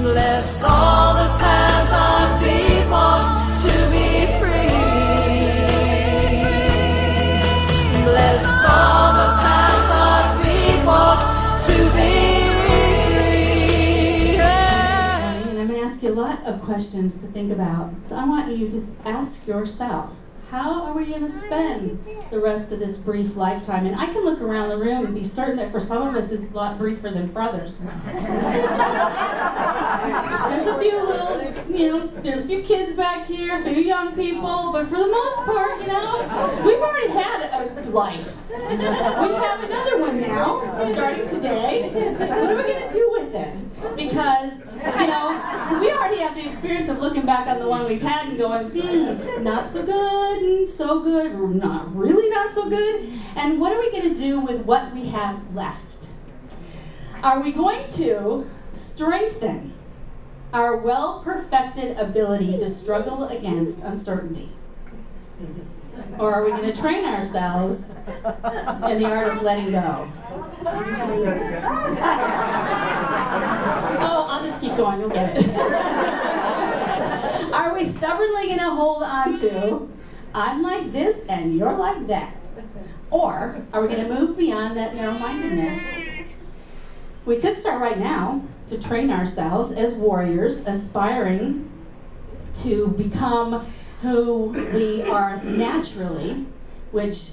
Bless all the paths our feet walk to be free. Bless all the paths our feet walk to be free. And I'm going to ask you a lot of questions to think about. So I want you to ask yourself, how are we going to spend the rest of this brief lifetime? And I can look around the room and be certain that for some of us it's a lot briefer than for others. There's a few little, there's a few kids back here, a few young people, but for the most part, we've already had a life. We have another one now, starting today. What are we going to do with it? Because, we already have the experience of looking back on the one we've had and going, not so good, and so good, or not really not so good. And what are we going to do with what we have left? Are we going to strengthen our well-perfected ability to struggle against uncertainty? Or are we going to train ourselves in the art of letting go? Oh, I'll just keep going, you'll get it. Are we stubbornly going to hold on to, I'm like this and you're like that? Or are we going to move beyond that narrow-mindedness? We could start right now to train ourselves as warriors, aspiring to become who we are naturally, which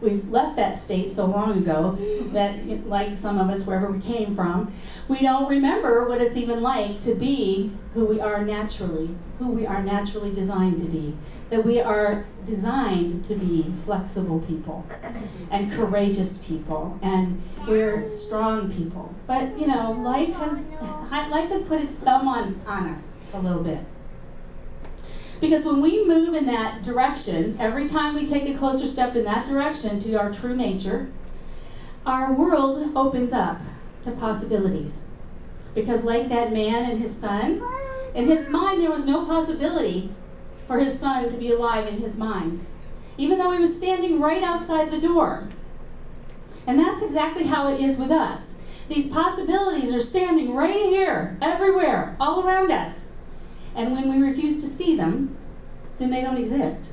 we've left that state so long ago that, like some of us, wherever we came from, we don't remember what it's even like to be who we are naturally designed to be. That we are designed to be flexible people and courageous people, and we're strong people. But life has put its thumb on us a little bit. Because when we move in that direction, every time we take a closer step in that direction to our true nature, our world opens up to possibilities. Because like that man and his son, in his mind there was no possibility for his son to be alive in his mind, even though he was standing right outside the door. And that's exactly how it is with us. These possibilities are standing right here, everywhere, all around us. And when we refuse to see them, then they don't exist.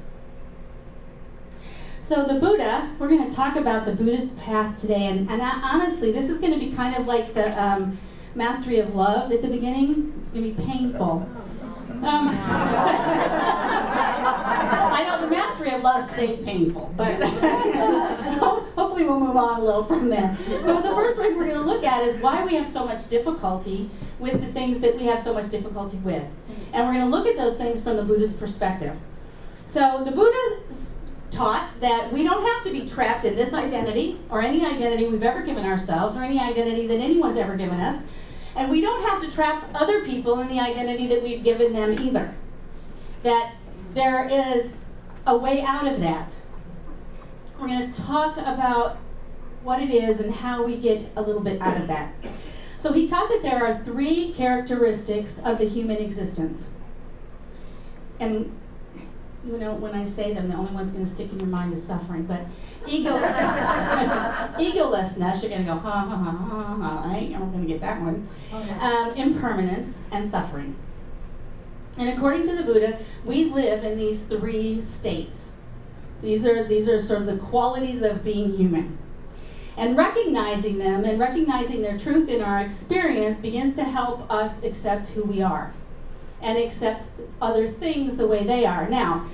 So the Buddha, we're going to talk about the Buddhist path today. And honestly, this is going to be kind of like the mastery of love at the beginning. It's going to be painful. I know the mastery of love stayed painful, but hopefully we'll move on a little from there. But the first thing we're going to look at is why we have so much difficulty with the things that we have so much difficulty with. And we're going to look at those things from the Buddhist perspective. So the Buddha taught that we don't have to be trapped in this identity or any identity we've ever given ourselves or any identity that anyone's ever given us. And we don't have to trap other people in the identity that we've given them either. That there is a way out of that. We're going to talk about what it is and how we get a little bit out of that. So he taught that there are 3 characteristics of the human existence. And when I say them, the only one's going to stick in your mind is suffering. But egolessness, you're going to go, ha, ha, ha, ha, ha, right? You're going to get that one. Impermanence and suffering. And according to the Buddha, we live in these 3 states. These are sort of the qualities of being human. And recognizing them and recognizing their truth in our experience begins to help us accept who we are and accept other things the way they are. Now,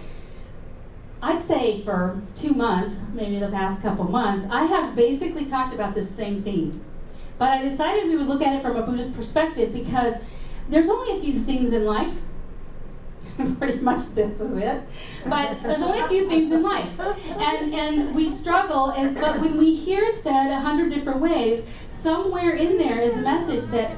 I'd say for 2 months, maybe the past couple months, I have basically talked about this same theme. But I decided we would look at it from a Buddhist perspective because there's only a few things in life. Pretty much this is it. But there's only a few things in life. And we struggle, but when we hear it said 100 different ways, somewhere in there is a message that,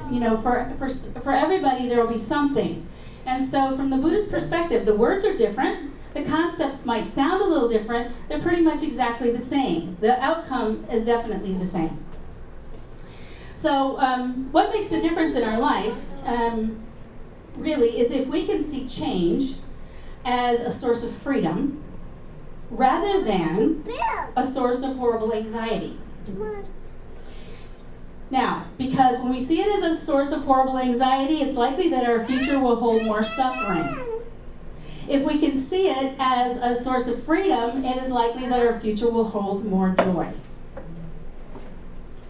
for everybody there will be something. And so from the Buddhist perspective, the words are different. The concepts might sound a little different. They're pretty much exactly the same. The outcome is definitely the same. So what makes the difference in our life really is if we can see change as a source of freedom rather than a source of horrible anxiety. Now, because when we see it as a source of horrible anxiety, it's likely that our future will hold more suffering. If we can see it as a source of freedom, it is likely that our future will hold more joy.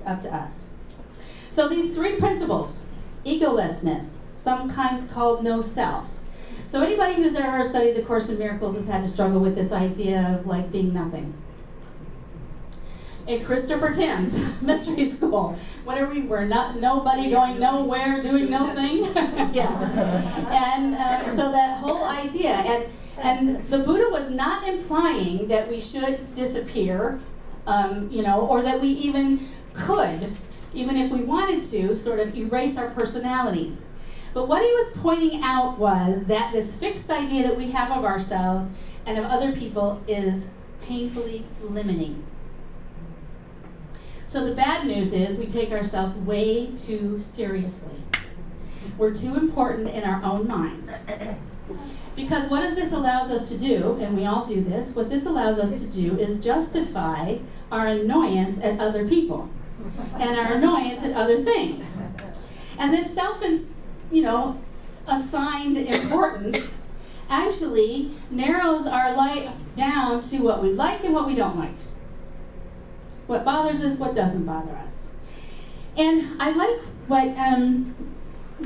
Up to us. So these three principles, egolessness, sometimes called no self. So anybody who's ever studied the Course in Miracles has had to struggle with this idea of like being nothing. In Christopher Tim's mystery school, what are we? We're not nobody going nowhere, doing nothing. Yeah, and so that whole idea, and the Buddha was not implying that we should disappear, or that we even could, even if we wanted to, sort of erase our personalities. But what he was pointing out was that this fixed idea that we have of ourselves and of other people is painfully limiting. So the bad news is we take ourselves way too seriously. We're too important in our own minds. Because what this allows us to do, and we all do this, what this allows us to do is justify our annoyance at other people and our annoyance at other things. And this assigned importance actually narrows our life down to what we like and what we don't like. What bothers us, what doesn't bother us. And I like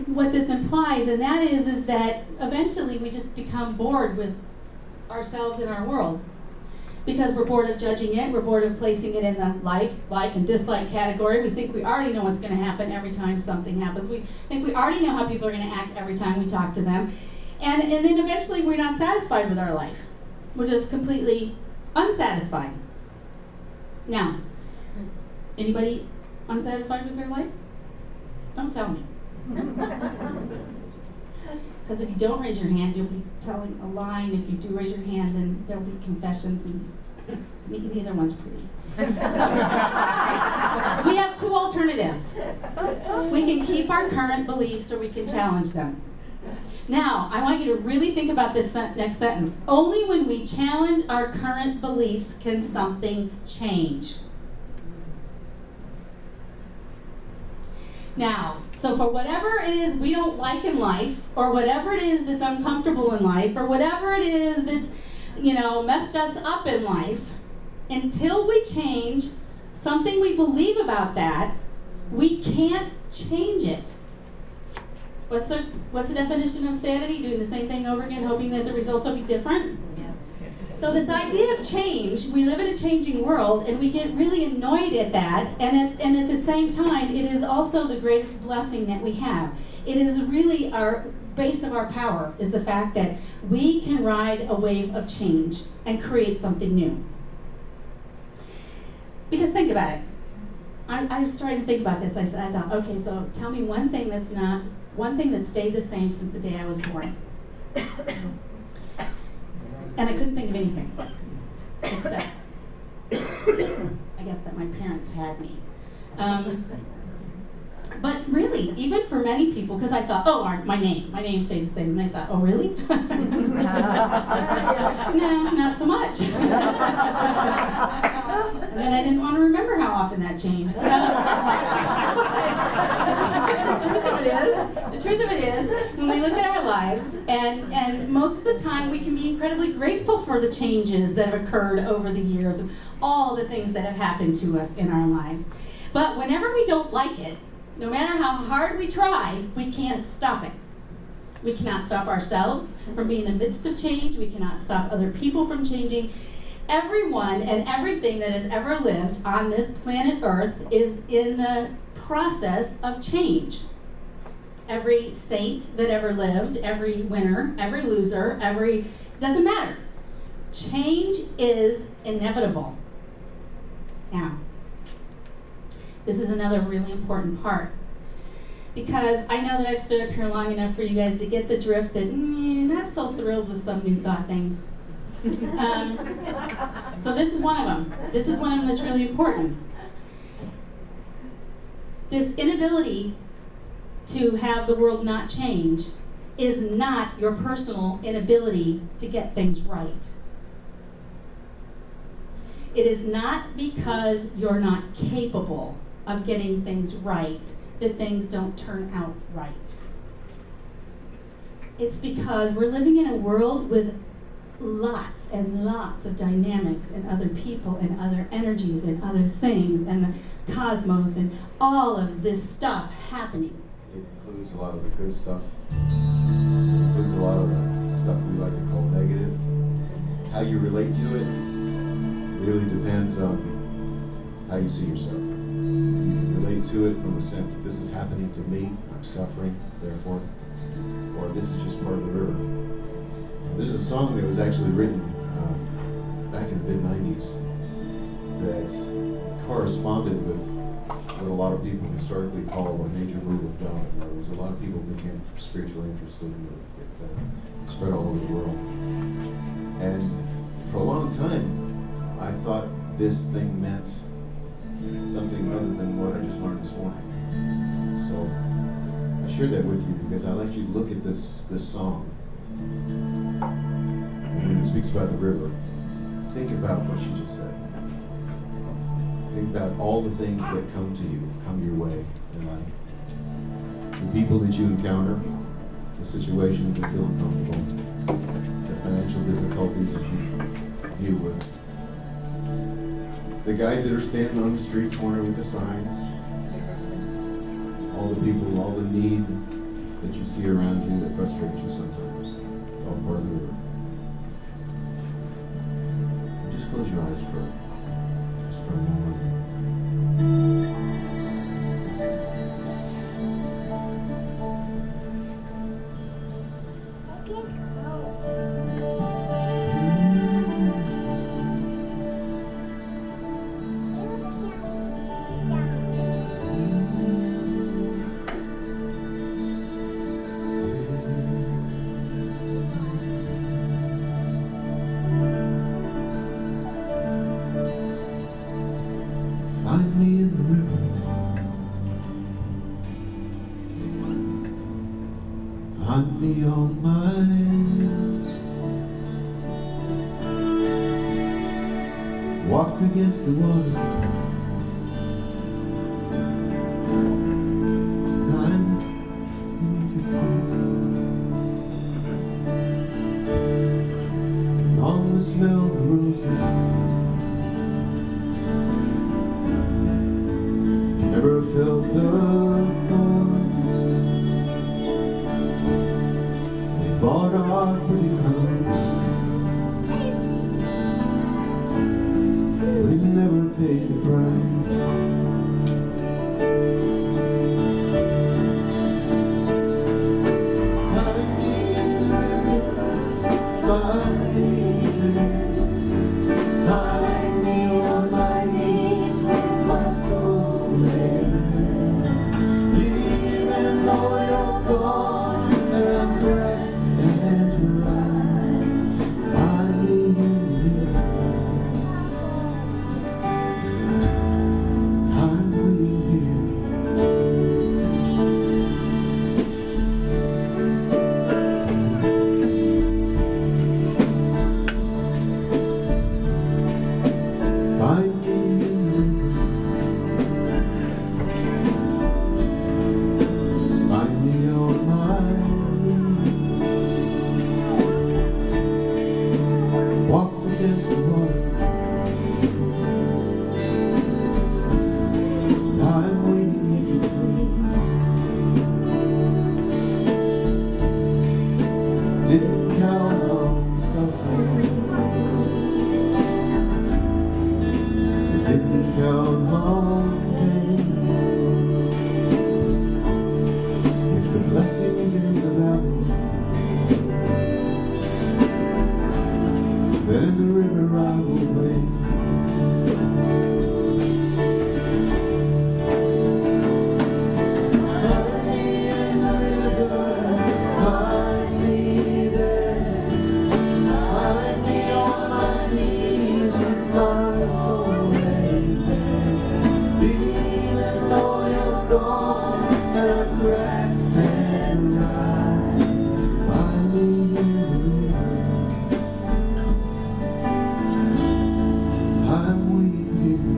what this implies, and that is that eventually we just become bored with ourselves and our world. Because we're bored of judging it, we're bored of placing it in the like and dislike category. We think we already know what's going to happen every time something happens. We think we already know how people are going to act every time we talk to them. And then eventually we're not satisfied with our life. We're just completely unsatisfied. Now, anybody unsatisfied with their life? Don't tell me. Because if you don't raise your hand, you'll be telling a lie, and if you do raise your hand, then there'll be confessions, and neither one's pretty. So, we have two alternatives. We can keep our current beliefs, or we can challenge them. Now, I want you to really think about this next sentence. Only when we challenge our current beliefs can something change. Now, so for whatever it is we don't like in life, or whatever it is that's uncomfortable in life, or whatever it is that's, messed us up in life, until we change something we believe about that, we can't change it. What's the definition of sanity? Doing the same thing over again, hoping that the results will be different? So this idea of change, we live in a changing world, and we get really annoyed at that, and at the same time, it is also the greatest blessing that we have. It is really our base of our power, is the fact that we can ride a wave of change and create something new. Because think about it. I was trying to think about this. I thought, okay, so tell me one thing that stayed the same since the day I was born. And I couldn't think of anything, except, I guess that my parents had me. But really, even for many people, because I thought, my name stayed the same, and they thought, oh, really? No, not so much. And then I didn't want to remember how often that changed. The truth of it is, when we look at our lives, and most of the time we can be incredibly grateful for the changes that have occurred over the years, of all the things that have happened to us in our lives. But whenever we don't like it, no matter how hard we try, we can't stop it. We cannot stop ourselves from being in the midst of change. We cannot stop other people from changing. Everyone and everything that has ever lived on this planet Earth is in the process of change. Every saint that ever lived, every winner, every loser, doesn't matter. Change is inevitable. Now, this is another really important part, because I know that I've stood up here long enough for you guys to get the drift that not so thrilled with some new thought things. So this is one of them. This is one of them that's really important. This inability to have the world not change is not your personal inability to get things right. It is not because you're not capable of getting things right, that things don't turn out right. It's because we're living in a world with lots and lots of dynamics and other people and other energies and other things and the cosmos and all of this stuff happening. It includes a lot of the good stuff. It includes a lot of the stuff we like to call negative. How you relate to it really depends on how you see yourself. You can relate to it from a sense, this is happening to me, I'm suffering, therefore, or this is just part of the river. There's a song that was actually written back in the mid-90s that corresponded with what a lot of people historically call a major move of God. In other words, a lot of people became spiritually interested in it. It spread all over the world. And for a long time, I thought this thing meant something other than what I just learned this morning. So I shared that with you because I like you to look at this song. When it speaks about the river, think about what she just said. Think about all the things that come to you, come your way in life. The people that you encounter, the situations that feel uncomfortable, the financial difficulties that you deal with. The guys that are standing on the street corner with the signs, all the people, all the need that you see around you that frustrates you sometimes. It's all part of the river. Just close your eyes just for a moment. Find me in the river. Find me on my knees. Walked against the water. I'm beneath your face. Long to smell the roses. Never felt the thorns. They bought our pretty house. We never paid the price. Find me in the river. Find me there. Find me on my knees with my soul. Even though you're gone and I'm wrecked and dry, find me in you. I'm waiting here. Find me in you. Find me on my knees. Walked against the water. Now I'm waiting if you please. Didn't count on suffering. Didn't count on pain. The blessings in the valley, then in the river I will wade. Find me in the river, find me there. Find me on my knees with my soul laid bare. Even though you're gone and I'm cracked. Find me in the river. I'm waiting here.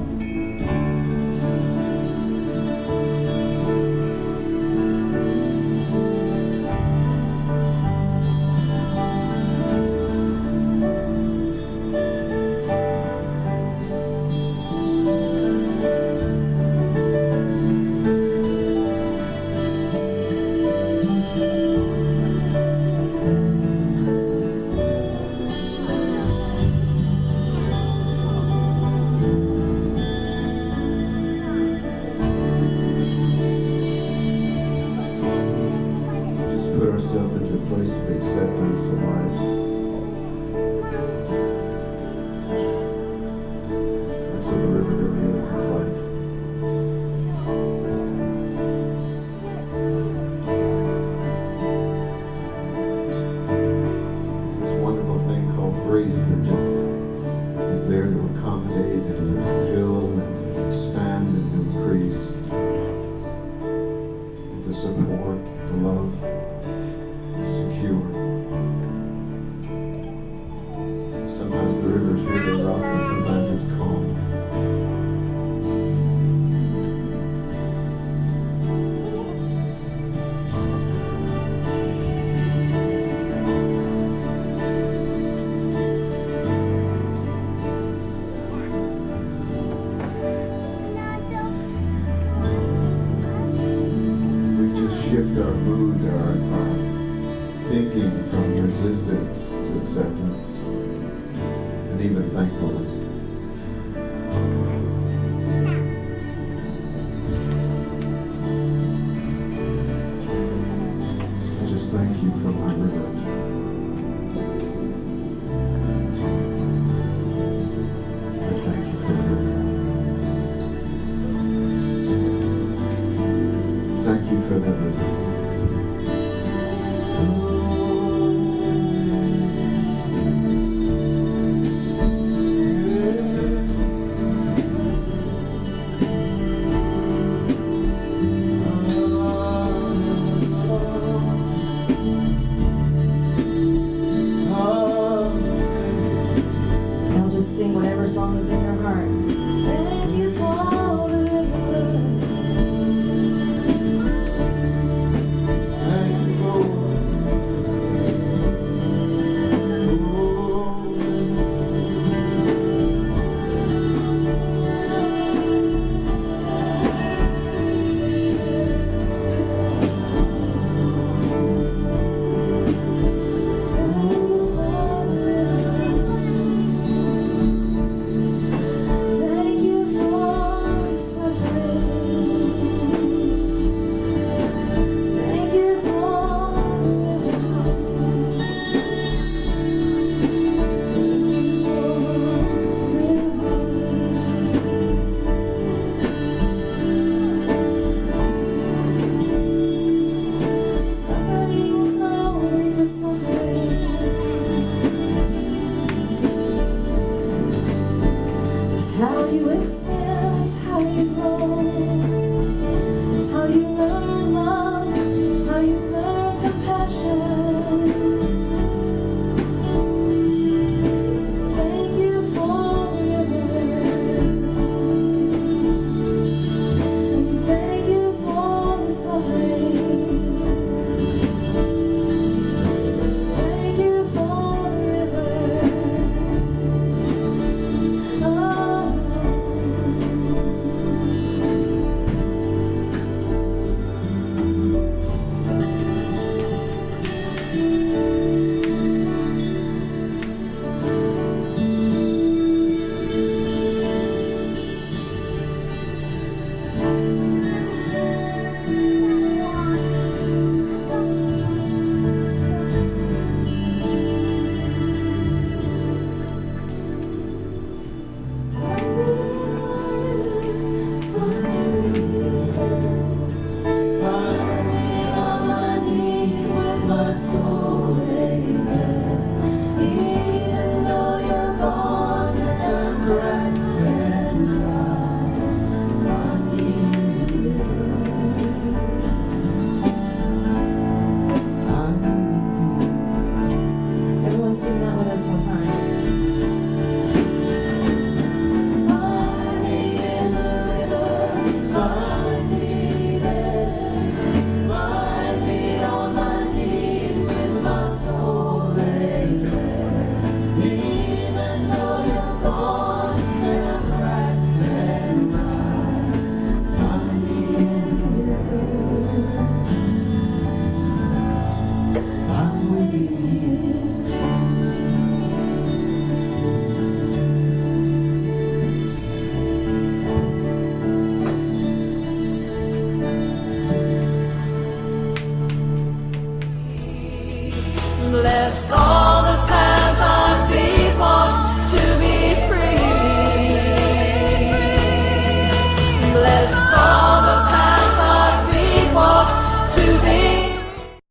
yourself into a place of acceptance of life. That's what the river really is. It's life. It's this wonderful thing called grace that just is there to accommodate and to fulfill and to expand and to increase, and to support, to love, to secure. Sometimes the river is really rough and sometimes it's calm. Shift our mood, our thinking from resistance to acceptance and even thankfulness. I just thank you for my river. I thank you for the river. Thank you for the river.